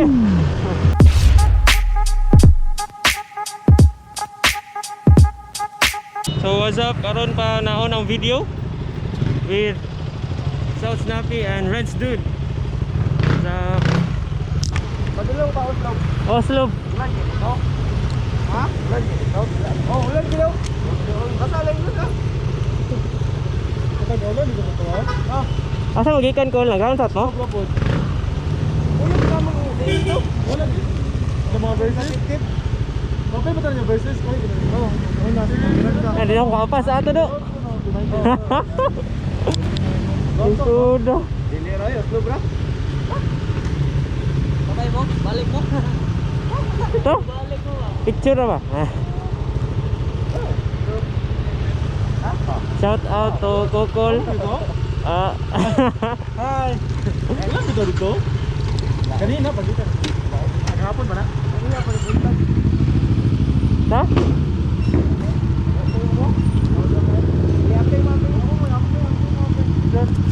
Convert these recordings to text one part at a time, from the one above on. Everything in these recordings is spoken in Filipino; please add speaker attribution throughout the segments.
Speaker 1: Sige. So what's up? Karon pa naon ang video with South Snappy and Reds Dude sa
Speaker 2: Padulong pa Oslo.
Speaker 1: Oslo.
Speaker 2: Ulan dito. Ha? Ulan dito. Oh, ulan dito. Basta lang yun ah. Kapag ulan dito to ah.
Speaker 1: Asa magikan ko lang gan sat mo?
Speaker 2: Kapag. Ulan ka mo dito. Ulan dito. Sa mga verses tip. Okay ba tayo yung verses? Oo.
Speaker 1: Eh di ako kapas ato do. Isudo.
Speaker 2: Dili ra yo, bro. Okay mo, balik mo.
Speaker 1: Ito? Picture na ba? Shout out to Kokol.
Speaker 2: Hi. Alam mo dito? Kanina pa dito. Hapon ba na? Kanina pa dito.
Speaker 1: Ta?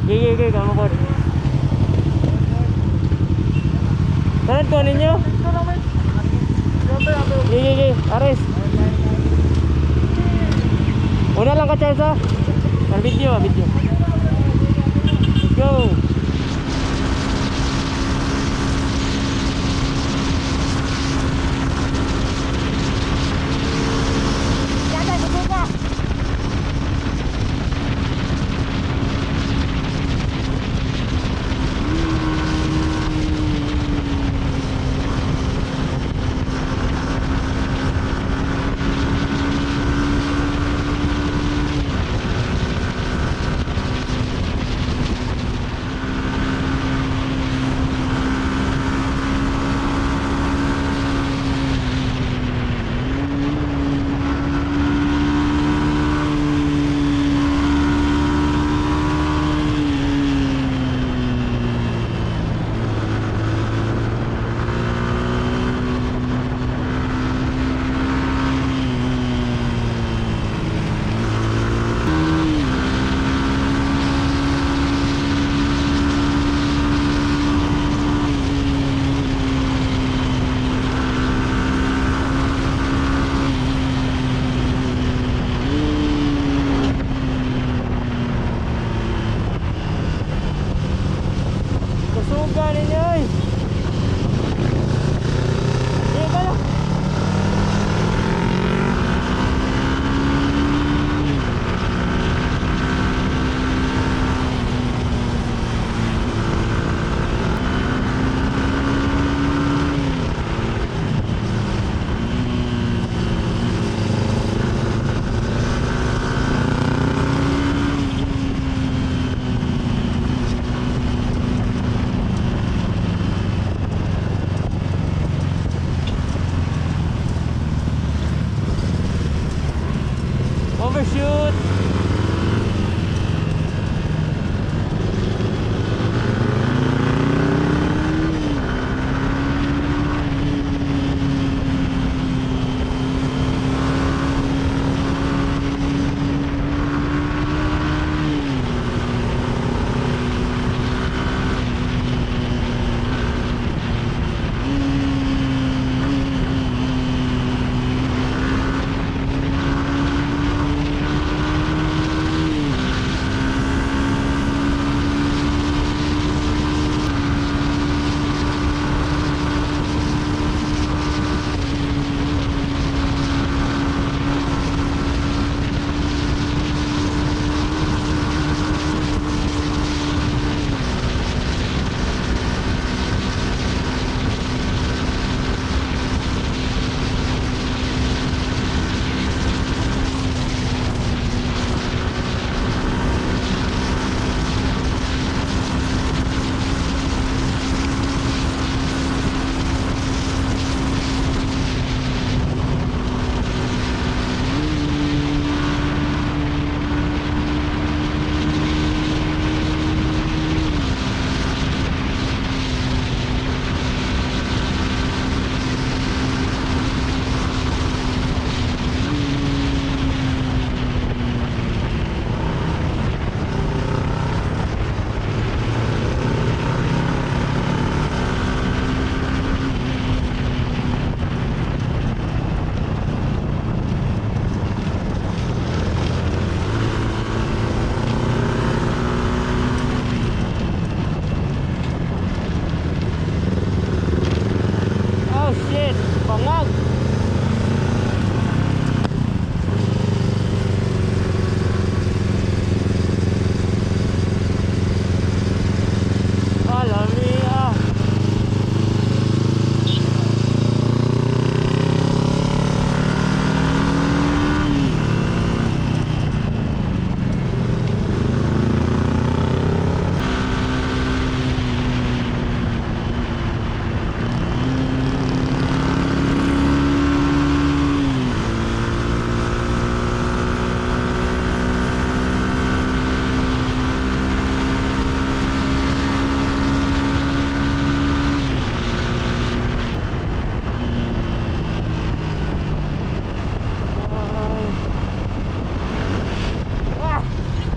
Speaker 1: Gigi, kamu ko. Tanad ko ninyo? Gigi, Aris. Una lang ka, Charles, ha? Video. Let's go.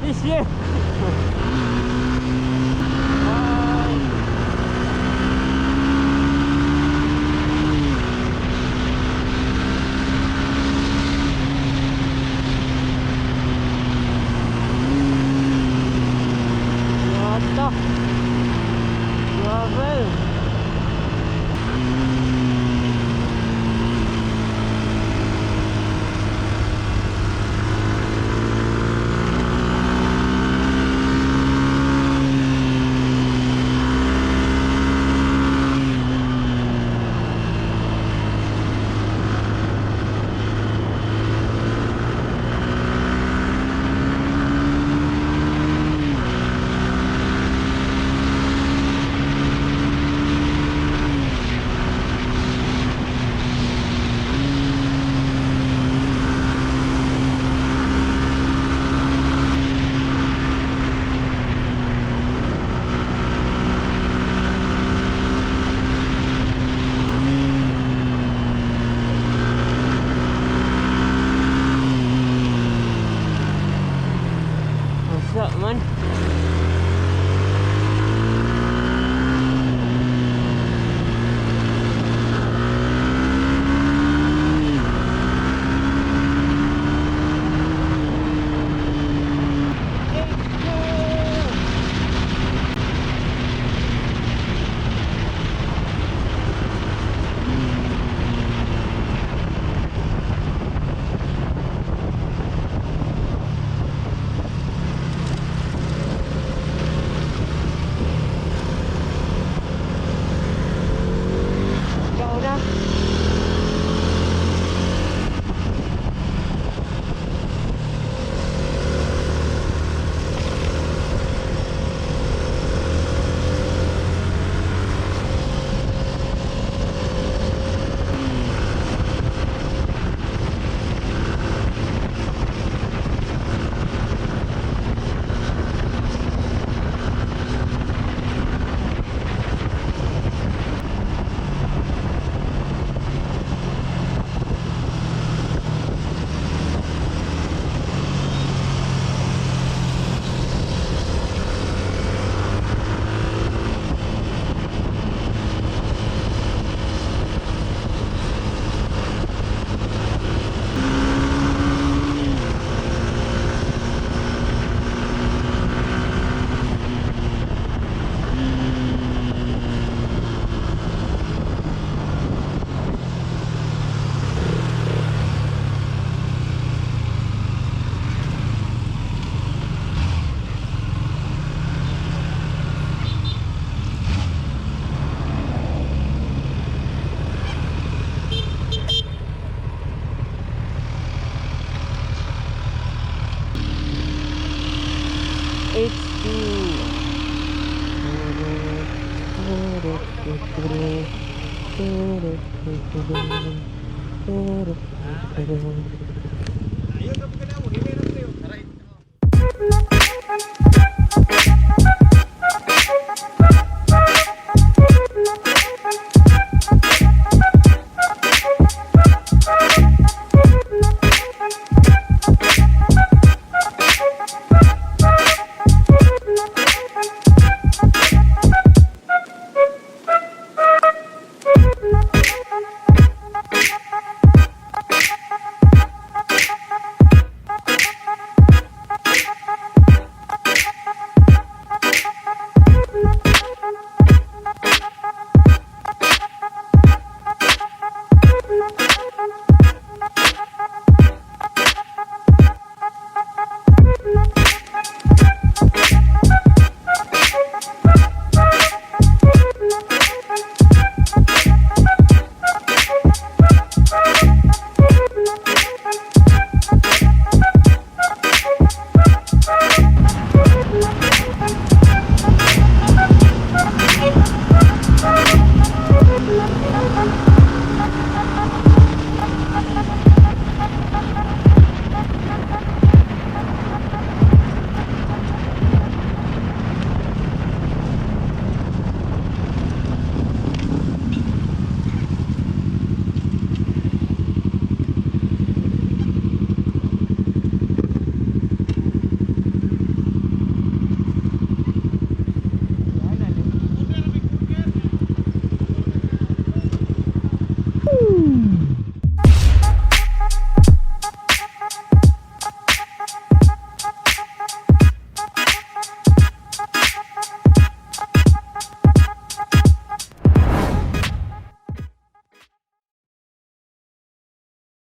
Speaker 1: This year. Yata. Grabe. What's up, man? Ikaw na. H2